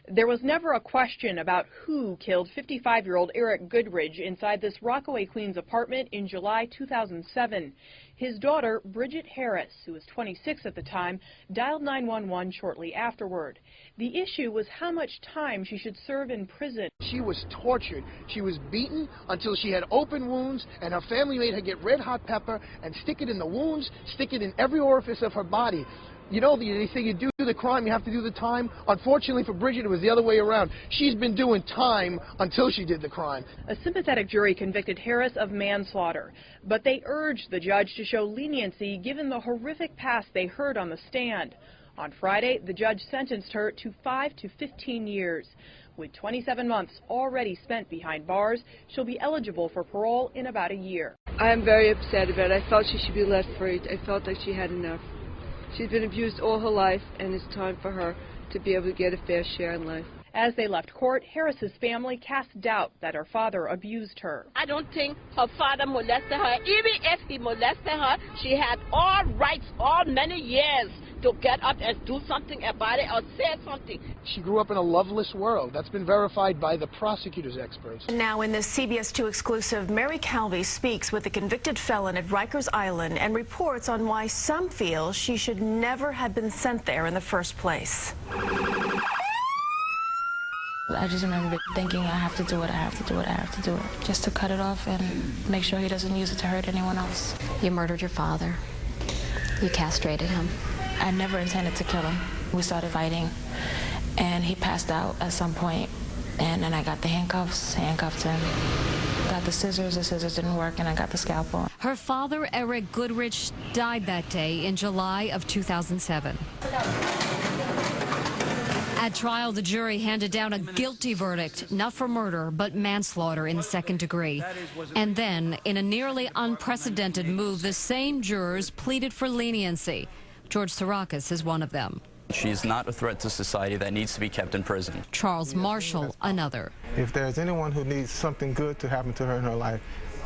There was never a question about who killed 55-year-old Eric Goodridge inside this Rockaway, Queens apartment in July 2007. His daughter, Brigitte Harris, who was 26 at the time, dialed 911 shortly afterward. The issue was how much time she should serve in prison. She was tortured. She was beaten until she had open wounds, and her family made her get red hot pepper and stick it in the wounds, stick it in every orifice of her body. You know, they say you do the crime, you have to do the time. Unfortunately for Brigitte, it was the other way around. She's been doing time until she did the crime. A sympathetic jury convicted Harris of manslaughter, but they urged the judge to show leniency given the horrific past they heard on the stand. On Friday, the judge sentenced her to 5 to 15 years. With 27 months already spent behind bars, she'll be eligible for parole in about a year. I am very upset about it. I felt she should be let free. I felt like she had enough. She's been abused all her life, and it's time for her to be able to get a fair share in life. As they left court, Harris's family cast doubt that her father abused her. I don't think her father molested her. Even if he molested her, she had all rights, all many years to get up and do something about it or say something. She grew up in a loveless world. That's been verified by the prosecutor's experts. Now in this CBS 2 exclusive, Mary Calvi speaks with a convicted felon at Rikers Island and reports on why some feel she should never have been sent there in the first place. I just remember thinking, I have to do it, I have to do it, I have to do it, just to cut it off and make sure he doesn't use it to hurt anyone else. You murdered your father. You castrated him. I never intended to kill him. We started fighting, and he passed out at some point, and then I got the handcuffed him. Got the scissors didn't work, and I got the scalpel. Her father, Eric Goodridge, died that day in July of 2007. At trial, the jury handed down a guilty verdict, not for murder, but manslaughter in the second degree. And then, in a nearly unprecedented move, the same jurors pleaded for leniency. George Sarakis is one of them. She's not a threat to society that needs to be kept in prison. Charles Marshall, another. If there's anyone who needs something good to happen to her in her life,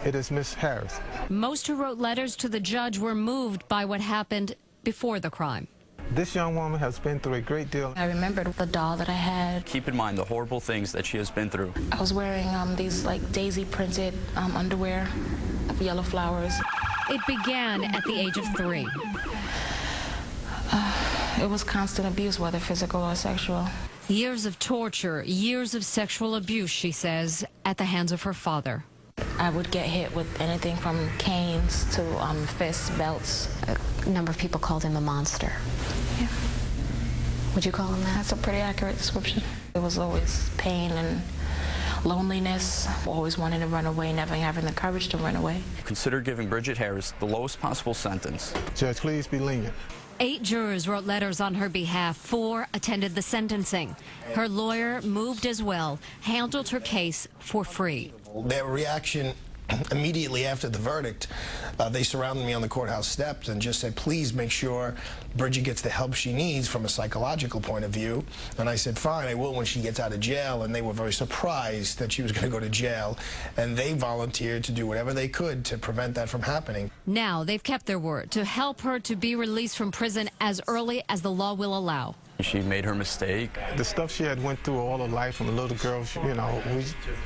it is Miss Harris. Most who wrote letters to the judge were moved by what happened before the crime. This young woman has been through a great deal. I remembered the doll that I had. Keep in mind the horrible things that she has been through. I was wearing these like daisy printed underwear, yellow flowers. It began at the age of 3. It was constant abuse, whether physical or sexual. Years of torture, years of sexual abuse, she says, at the hands of her father. I would get hit with anything from canes to fists, belts. A number of people called him a monster. Yeah. Would you call him that? That's a pretty accurate description. It was always pain and loneliness, always wanting to run away, never having the courage to run away. Consider giving Brigitte Harris the lowest possible sentence. Judge, please be lenient. 8 jurors wrote letters on her behalf. 4 attended the sentencing. Her lawyer moved as well, handled her case for free. Their reaction immediately after the verdict, they surrounded me on the courthouse steps and just said, please make sure Bridget gets the help she needs from a psychological point of view. And I said, fine, I will when she gets out of jail. And they were very surprised that she was going to go to jail. And they volunteered to do whatever they could to prevent that from happening. Now they've kept their word to help her to be released from prison as early as the law will allow. She made her mistake. The stuff she had went through all her life from a little girl, you know,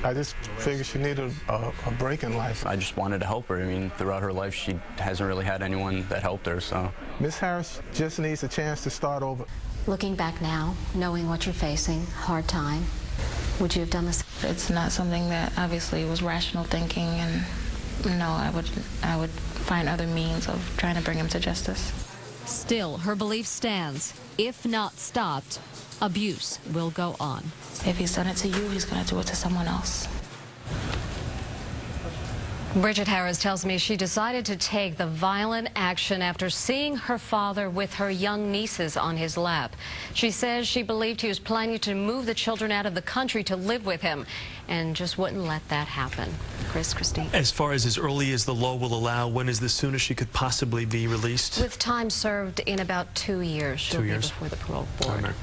I just figured she needed a break in life. I just wanted to help her. I mean, throughout her life, she hasn't really had anyone that helped her, so. Miss Harris just needs a chance to start over. Looking back now, knowing what you're facing, hard time, would you have done this? It's not something that obviously was rational thinking, and no, I would find other means of trying to bring him to justice. Still, her belief stands. If not stopped, abuse will go on. If he's done it to you, he's going to do it to someone else. Brigitte Harris tells me she decided to take the violent action after seeing her father with her young nieces on his lap. She says she believed he was planning to move the children out of the country to live with him and just wouldn't let that happen. Christine. As far as early as the law will allow, when is the soonest she could possibly be released? With time served in about 2 years. She'll be before the parole board.